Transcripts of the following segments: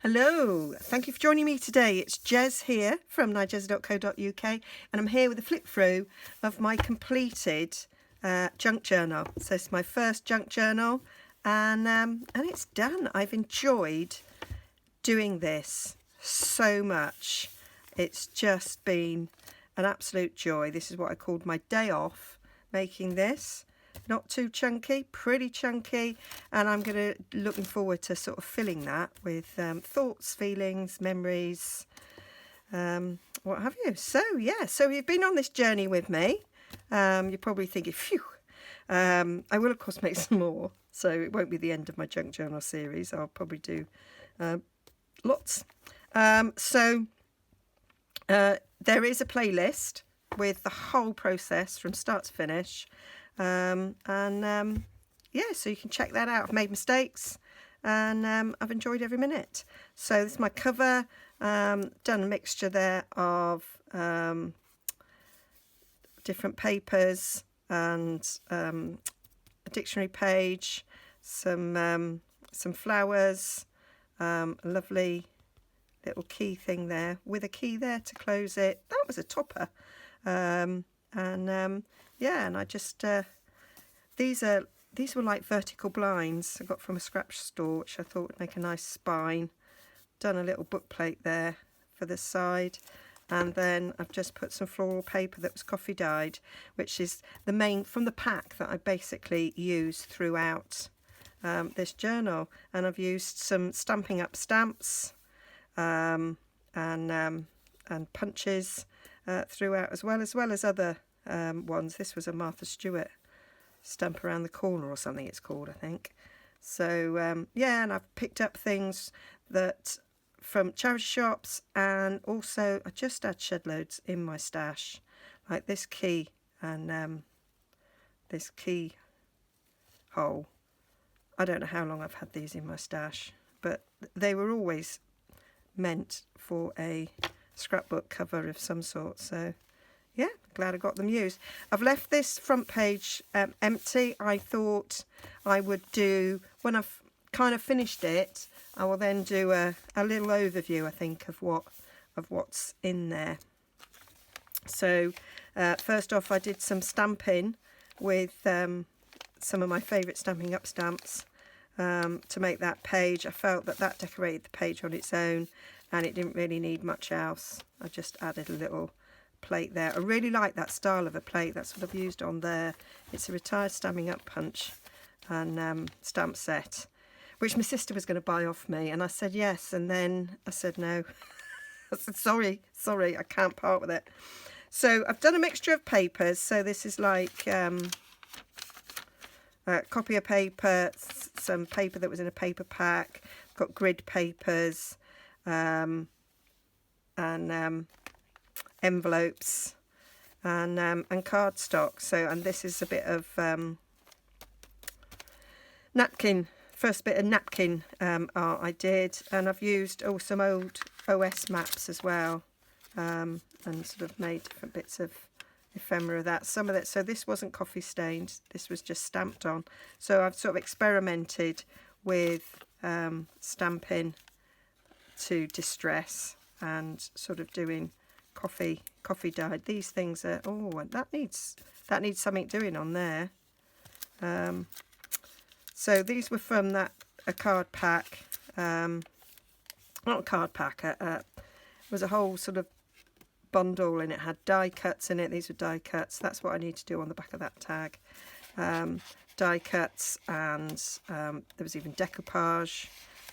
Hello, thank you for joining me today. It's Jez here from Nigezza.co.uk, and I'm here with a flip through of my completed junk journal. So it's my first junk journal, and it's done. I've enjoyed doing this so much. It's just been an absolute joy. This is what I called my day off, making this. Not too chunky, pretty chunky, and I'm looking forward to sort of filling that with thoughts, feelings, memories, what have you. So you've been on this journey with me. You're probably thinking, phew. I will of course make some more, so it won't be the end of my junk journal series. I'll probably do lots. There is a playlist with the whole process from start to finish. So you can check that out. I've made mistakes, and I've enjoyed every minute. So this is my cover. Done a mixture there of different papers and a dictionary page, some flowers, a lovely little key thing there with a key there to close it. That was a topper. And I just these were like vertical blinds I got from a scratch store, which I thought would make a nice spine. Done a little book plate there for the side, and then I've just put some floral paper that was coffee dyed, which is the main from the pack that I basically use throughout this journal. And I've used some Stampin' Up stamps and punches throughout, as well as other ones. This was a Martha Stewart stamp around the corner or something it's called, I think. So and I've picked up things that from charity shops, and also I just had shed loads in my stash, like this key and this key hole. I don't know how long I've had these in my stash, but they were always meant for a scrapbook cover of some sort. So yeah, glad I got them used. I've left this front page empty. I thought I would do, when I've kind of finished it, I will then do a little overview, I think, of what's in there. So first off, I did some stamping with some of my favourite Stampin' Up stamps to make that page. I felt that decorated the page on its own, and it didn't really need much else. I just added a little plate there. I really like that style of a plate. That's what I've used on there. It's a retired Stampin' Up punch and stamp set, which my sister was going to buy off me, and I said yes, and then I said no. I said sorry, I can't part with it. So I've done a mixture of papers. So this is like copier paper, some paper that was in a paper pack, got grid papers, and envelopes, and cardstock. So, and this is a bit of napkin. First bit of napkin art I did, and I've used some old OS maps as well, and sort of made different bits of ephemera of that. Some of it. So this wasn't coffee stained. This was just stamped on. So I've sort of experimented with stamping to distress and sort of doing coffee dyed. These things are that needs something doing on there. So these were from a card pack, not a card pack, it was a whole sort of bundle, and it had die cuts in it. These were die cuts. That's what I need to do on the back of that tag. Die cuts, and there was even decoupage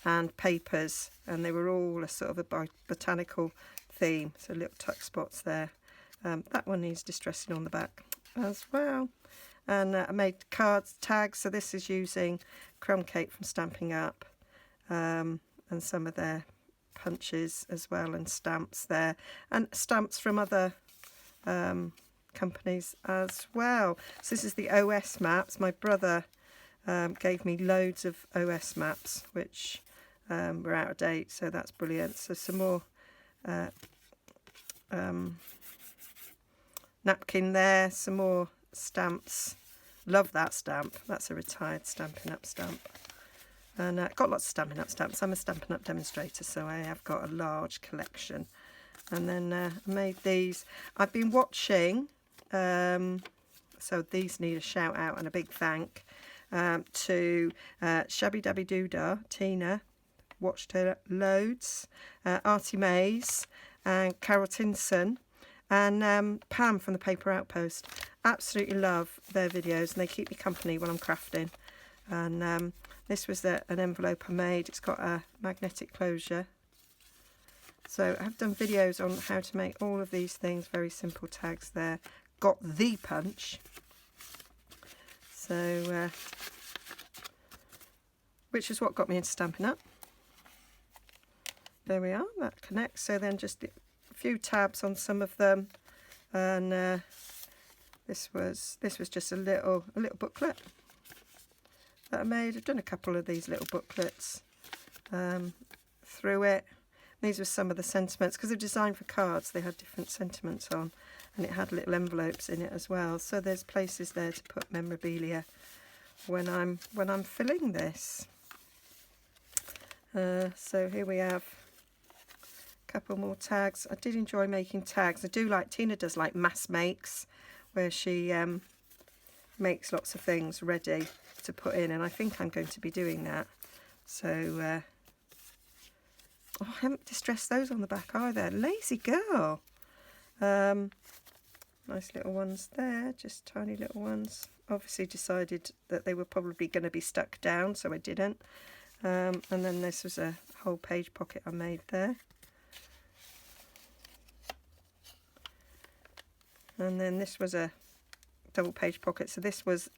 and papers, and they were all a sort of a botanical theme, so little tuck spots there. That one needs distressing on the back as well. And I made cards, tags. So this is using crumb cake from Stampin' Up, and some of their punches as well, and stamps there, and stamps from other companies as well. So this is the OS maps. My brother gave me loads of OS maps, which were out of date, so that's brilliant. So some more napkin there, some more stamps. Love that stamp. That's a retired Stampin' Up stamp. And got lots of Stampin' Up stamps. I'm a Stampin' Up demonstrator, so I have got a large collection. And then I made these. I've been watching, so these need a shout out and a big thank to Shabby Dabby Doodah, Tina, watched her loads, Artie Mays and Carol Tinson, and Pam from the Paper Outpost. Absolutely love their videos, and they keep me company when I'm crafting. And this was an envelope I made. It's got a magnetic closure. So I've done videos on how to make all of these things, very simple tags there. Got the punch. So, which is what got me into Stampin' Up. There we are, that connects. So then just a few tabs on some of them. And this was just a little booklet that I made. I've done a couple of these little booklets through it. These were some of the sentiments, because they're designed for cards. They had different sentiments on, and it had little envelopes in it as well. So there's places there to put memorabilia when I'm filling this. So here we have a couple more tags. I did enjoy making tags. I do like, Tina does like mass makes, where she makes lots of things ready to put in, and I think I'm going to be doing that. So oh, I haven't distressed those on the back either. Lazy girl. Nice little ones there, just tiny little ones. Obviously decided that they were probably going to be stuck down, so I didn't. And then this was a whole page pocket I made there. And then this was a double page pocket. So this was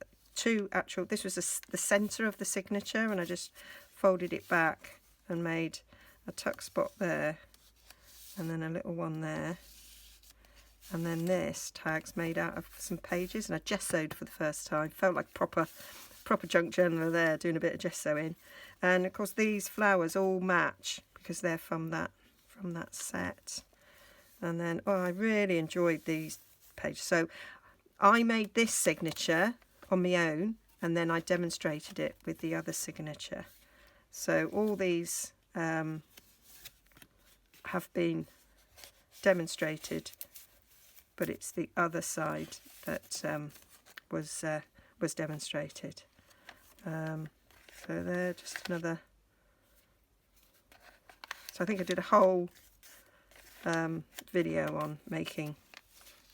this was the centre of the signature, and I just folded it back and made a tuck spot there, and then a little one there, and then this tag's made out of some pages, and I gessoed for the first time. Felt like proper junk journaler there, doing a bit of gessoing. And of course these flowers all match because they're from that set. And then I really enjoyed these pages. So I made this signature on my own, and then I demonstrated it with the other signature. So all these have been demonstrated, but it's the other side that was demonstrated. So there, just another. So I think I did a whole video on making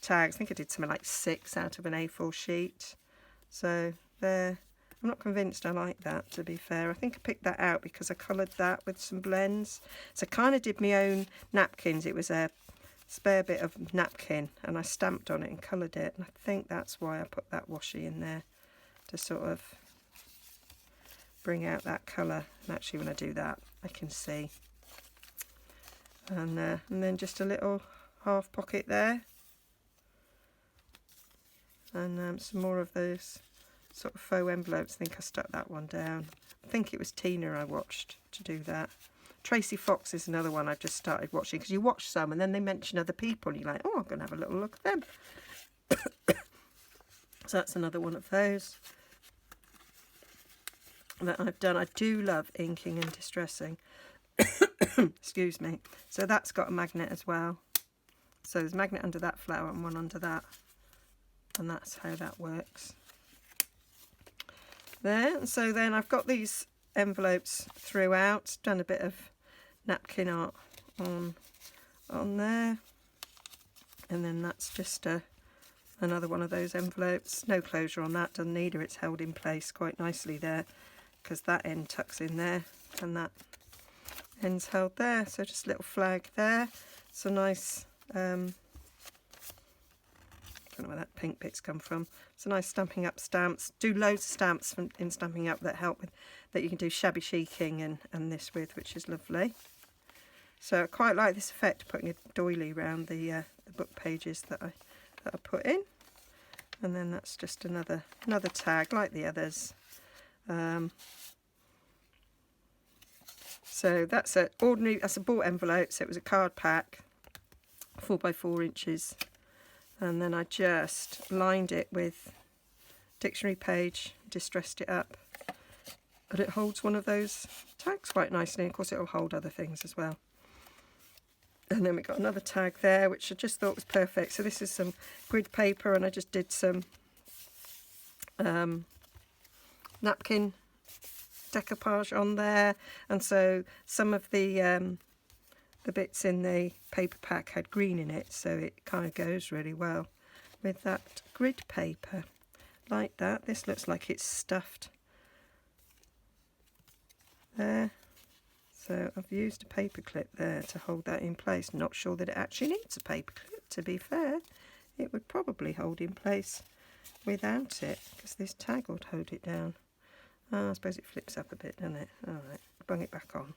tags. I think I did something like 6 out of an A4 sheet. So there. I'm not convinced I like that, to be fair. I think I picked that out because I coloured that with some blends. So I kind of did my own napkins. It was a spare bit of napkin, and I stamped on it and coloured it. And I think that's why I put that washi in there, to sort of bring out that colour. And actually when I do that, I can see. And then just a little half pocket there. And some more of those sort of faux envelopes. I think I stuck that one down. I think it was Tina I watched to do that. Tracy Fox is another one I've just started watching, because you watch some and then they mention other people and you're like, oh, I'm going to have a little look at them. So that's another one of those that I've done. I do love inking and distressing. Excuse me. So that's got a magnet as well. So there's a magnet under that flower and one under that. And that's how that works. There, so then I've got these envelopes throughout, done a bit of napkin art on there, and then that's just another one of those envelopes. No closure on that, doesn't need her, it's held in place quite nicely there, because that end tucks in there and that end's held there. So just a little flag there. It's a nice I don't know where that pink bit's come from. It's a nice Stampin' Up stamps. Do loads of stamps in Stampin' Up that help with, that you can do shabby chiking and this with, which is lovely. So I quite like this effect, putting a doily around the book pages that I put in. And then that's just another tag like the others. So that's that's a bought envelope. So it was a card pack, 4 by 4 inches. And then I just lined it with dictionary page, distressed it up, but it holds one of those tags quite nicely. Of course, it'll hold other things as well. And then we got another tag there, which I just thought was perfect. So this is some grid paper, and I just did some napkin decoupage on there. And so some of the bits in the paper pack had green in it, so it kind of goes really well with that grid paper. Like that. This looks like it's stuffed there. So I've used a paper clip there to hold that in place. Not sure that it actually needs a paper clip, to be fair. It would probably hold in place without it, because this tag would hold it down. Oh, I suppose it flips up a bit, doesn't it? Alright, bung it back on.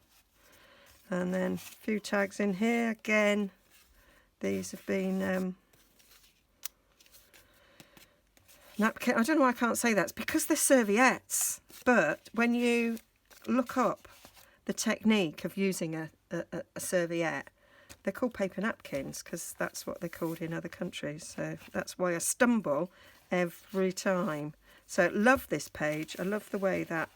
And then a few tags in here. Again, these have been napkin. I don't know why I can't say that. It's because they're serviettes. But when you look up the technique of using a serviette, they're called paper napkins, because that's what they're called in other countries. So that's why I stumble every time. So love this page. I love the way that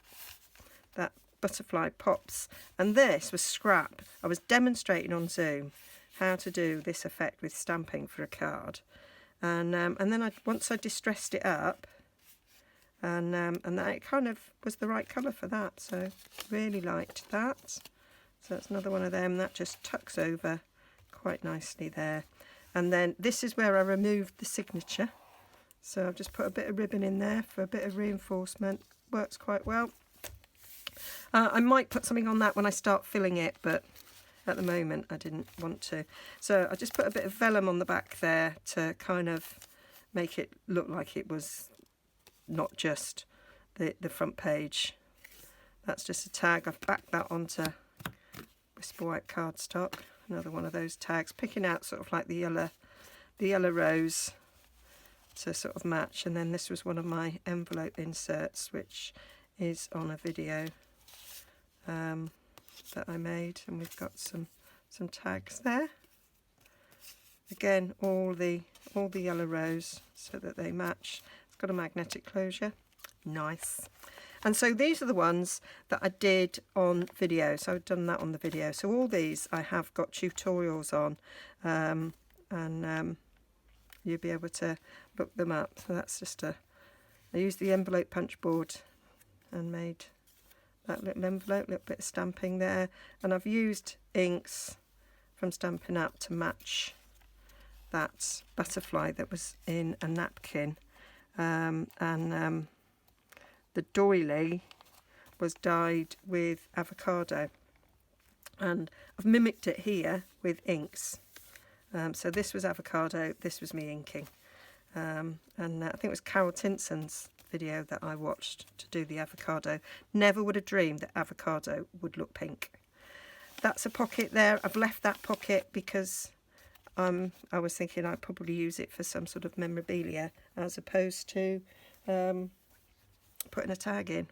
butterfly pops. And this was scrap. I was demonstrating on Zoom how to do this effect with stamping for a card. And then once I distressed it up, and that it kind of was the right colour for that, so really liked that. So that's another one of them that just tucks over quite nicely there. And then this is where I removed the signature, so I've just put a bit of ribbon in there for a bit of reinforcement. Works quite well. I might put something on that when I start filling it, but at the moment I didn't want to. So I just put a bit of vellum on the back there to kind of make it look like it was not just the front page. That's just a tag. I've backed that onto Whisper White cardstock. Another one of those tags, picking out sort of like the yellow rose to sort of match. And then this was one of my envelope inserts, which is on a video that I made, and we've got some tags there. Again, all the yellow rose so that they match. Got a magnetic closure. Nice. And so these are the ones that I did on video. So I've done that on the video. So all these I have got tutorials on, and you'll be able to look them up. So that's just I used the envelope punch board and made that little envelope, little bit of stamping there. And I've used inks from Stampin' Up to match that butterfly that was in a napkin. The doily was dyed with avocado, and I've mimicked it here with inks. So this was avocado, this was me inking, and I think it was Carol Tinson's video that I watched to do the avocado. Never would have dreamed that avocado would look pink. That's a pocket there. I've left that pocket because I was thinking I'd probably use it for some sort of memorabilia as opposed to putting a tag in.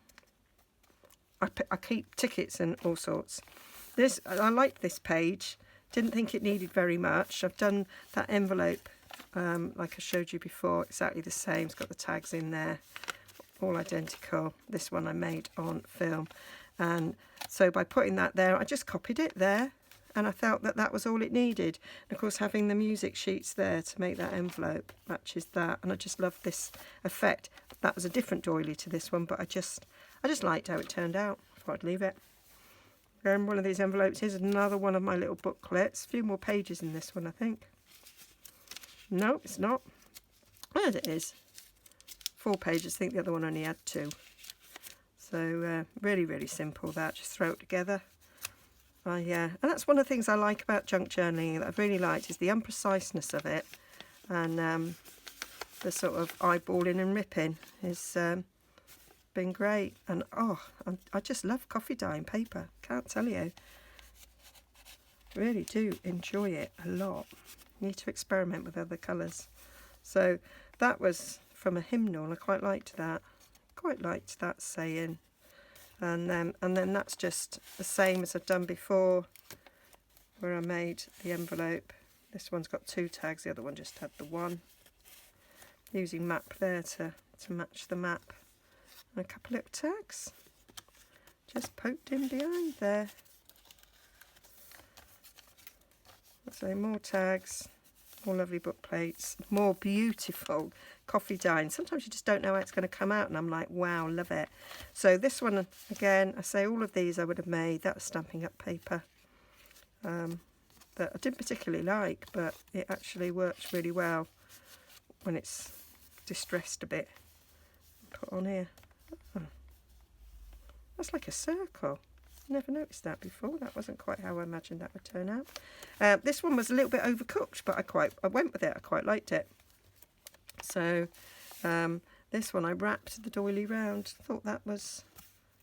I keep tickets and all sorts. I like this page. Didn't think it needed very much. I've done that envelope like I showed you before, exactly the same. It's got the tags in there, all identical. This one I made on film. And so by putting that there, I just copied it there. And I felt that that was all it needed. And of course, having the music sheets there to make that envelope matches that. And I just love this effect. That was a different doily to this one, but I just liked how it turned out. I thought I'd leave it. And one of these envelopes is another one of my little booklets. A few more pages in this one, I think. No, it's not. There it is. 4 pages. I think the other one only had 2. So really, really simple that. Just throw it together. And that's one of the things I like about junk journaling that I've really liked, is the unpreciseness of it, and the sort of eyeballing and ripping has been great. And I just love coffee dyeing paper, can't tell you. Really do enjoy it a lot. Need to experiment with other colours. So that was from a hymnal. I quite liked that. Quite liked that saying. And then that's just the same as I've done before, where I made the envelope. This one's got 2 tags, the other one just had the 1. Using map there to match the map. And a couple little tags. just poked in behind there. So more tags, more lovely book plates, more beautiful coffee dine. Sometimes you just don't know how it's going to come out, and I'm like, wow, love it. So this one, again, I say all of these I would have made. That was Stampin' Up paper that I didn't particularly like, but it actually works really well when it's distressed a bit. Put on here. Oh, that's like a circle. Never noticed that before. That wasn't quite how I imagined that would turn out. This one was a little bit overcooked, but I went with it. I quite liked it. So this one I wrapped the doily round. Thought that was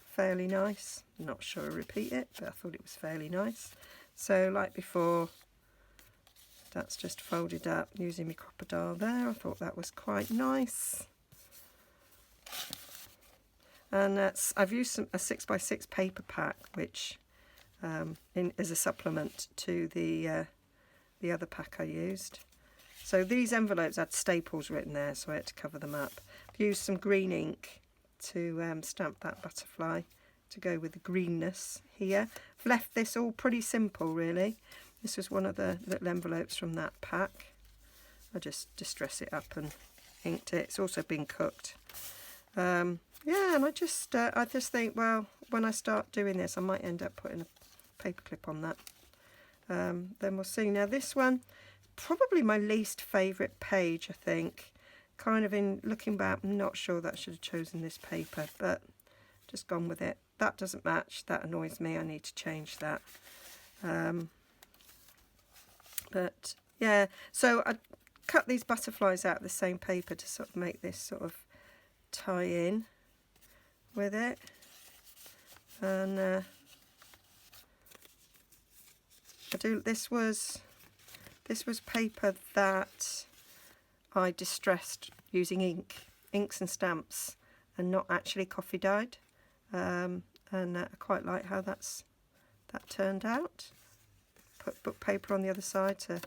fairly nice. Not sure I repeat it, but I thought it was fairly nice. So like before, that's just folded up using my crocodile there. I thought that was quite nice. And I've used a 6x6 paper pack, which is a supplement to the other pack I used. So these envelopes had staples written there, so I had to cover them up. I've used some green ink to stamp that butterfly to go with the greenness here. I've left this all pretty simple, really. This was one of the little envelopes from that pack. I just distress it up and inked it. It's also been cooked. Yeah, and I just think, well, when I start doing this, I might end up putting a paper clip on that. Then we'll see. Now this one, probably my least favourite page, I think. Kind of in looking back, I'm not sure that I should have chosen this paper, but just gone with it. That doesn't match. That annoys me. I need to change that. But yeah, so I cut these butterflies out of the same paper to sort of make this sort of tie in with it, and this was paper that I distressed using inks and stamps, and not actually coffee dyed, and I quite like how that turned out. Put book paper on the other side to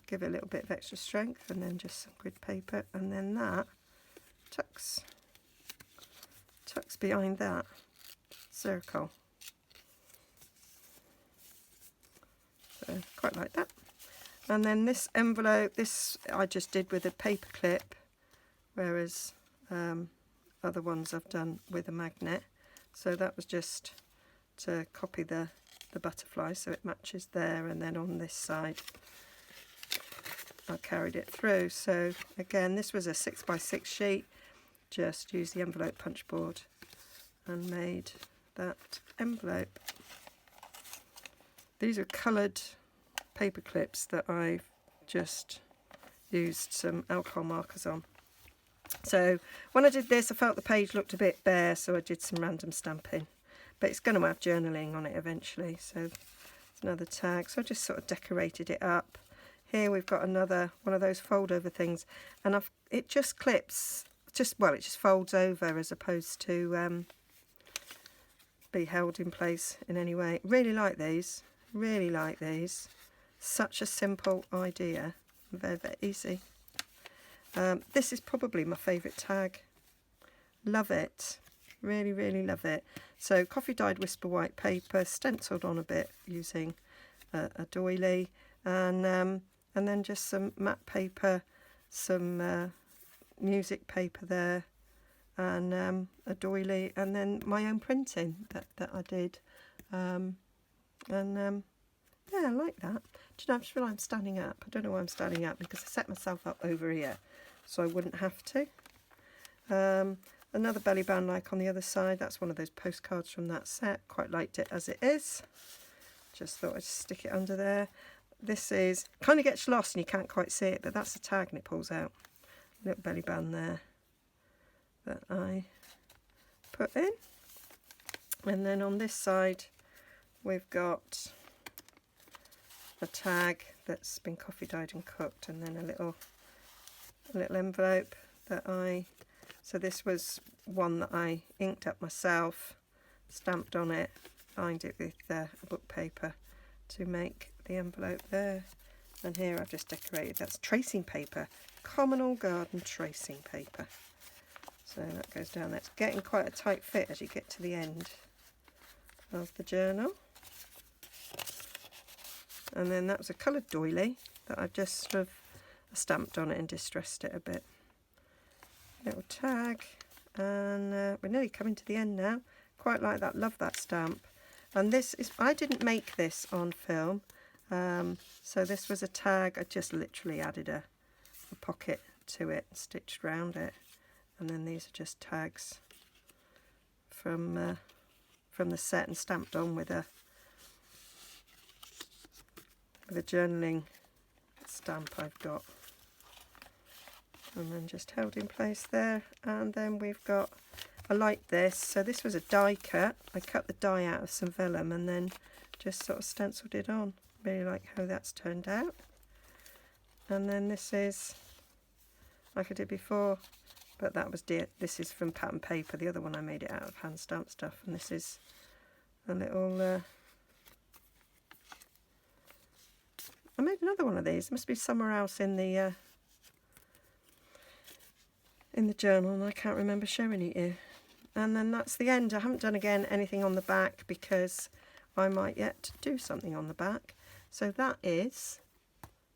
give it a little bit of extra strength, and then just some grid paper, and then that tucks behind that circle. So quite like that. And then this envelope, this I just did with a paper clip, whereas other ones I've done with a magnet. So that was just to copy the butterfly so it matches there, and then on this side I carried it through. So again, this was a 6x6 sheet. Just used the envelope punch board and made that envelope. These are coloured paper clips that I've just used some alcohol markers on. So when I did this, I felt the page looked a bit bare, so I did some random stamping. But it's going to have journaling on it eventually, so it's another tag. So I just sort of decorated it up. Here we've got another one of those fold over things, and it just clips. It just folds over as opposed to be held in place in any way. Really like these. Really like these. Such a simple idea. Very, very easy. This is probably my favourite tag. Love it. Really, really love it. So coffee dyed whisper white paper, stenciled on a bit using a doily, and then just some matte paper, some music paper there, and a doily, and then my own printing that I did, yeah, I like that. Do you know, I just feel I'm standing up. I don't know why I'm standing up, because I set myself up over here so I wouldn't have to. Another belly band like on the other side. That's one of those postcards from that set. Quite liked it as it is. Just thought I'd stick it under there. This is, kind of gets lost and you can't quite see it, but that's the tag and it pulls out. Little belly band there that I put in. And then on this side we've got a tag that's been coffee dyed and cooked, and then a little envelope that so this was one that I inked up myself, stamped on it, lined it with book paper to make the envelope there. And here I've just decorated, that's tracing paper, common old garden tracing paper. So that goes down there. It's getting quite a tight fit as you get to the end of the journal. And then that was a coloured doily that I've just sort of stamped on it and distressed it a bit. Little tag, and we're nearly coming to the end now. Quite like that, love that stamp. And this is, I didn't make this on film, so this was a tag. I just literally added a pocket to it, stitched around it, and then these are just tags from the set and stamped on with a journaling stamp I've got, and then just held in place there. And then we've got, I like this, so this was a die cut. I cut the die out of some vellum and then just sort of stenciled it on. Really like how that's turned out. And then this is like I did before, but that was this is from pattern paper. The other one I made it out of hand stamp stuff, and this is a little I made another one of these. It must be somewhere else in the journal, and I can't remember showing it you. And then that's the end. I haven't done again anything on the back because I might yet do something on the back. So that is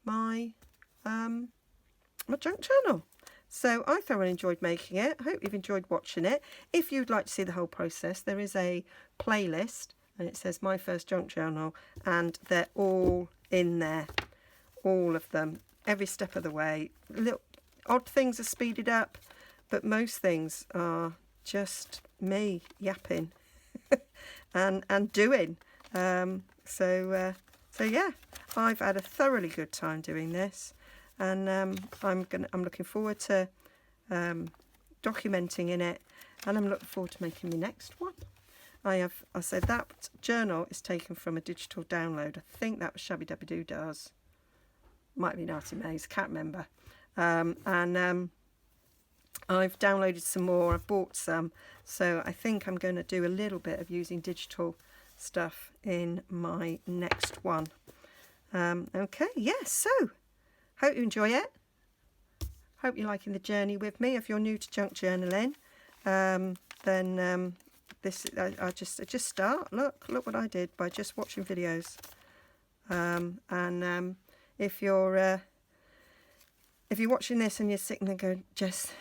my my junk journal. So I thoroughly enjoyed making it. I hope you've enjoyed watching it. If you'd like to see the whole process, there is a playlist, and it says My First Junk Journal, and they're all in there, all of them, every step of the way. Little odd things are speeded up, but most things are just me yapping and doing. So yeah, I've had a thoroughly good time doing this, and I'm looking forward to documenting in it, and I'm looking forward to making the next one. I said that journal is taken from a digital download. I think that was Shabby Dabby Doo Dahs. Might be Naughty Maze, can't remember. I've downloaded some more, I've bought some, so I think I'm going to do a little bit of using digital stuff in my next one. Okay, yes, so hope you enjoy it. Hope you're liking the journey with me. If you're new to junk journaling, then this I just start. Look what I did by just watching videos. If you're watching this and you're sitting there going, Jess,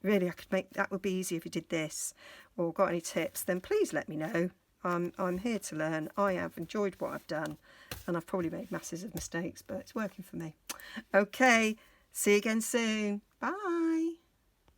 really, I could make that would be easy if you did this, or got any tips, then please let me know. I'm here to learn. I have enjoyed what I've done, and I've probably made masses of mistakes, but it's working for me. Okay, see you again soon. Bye.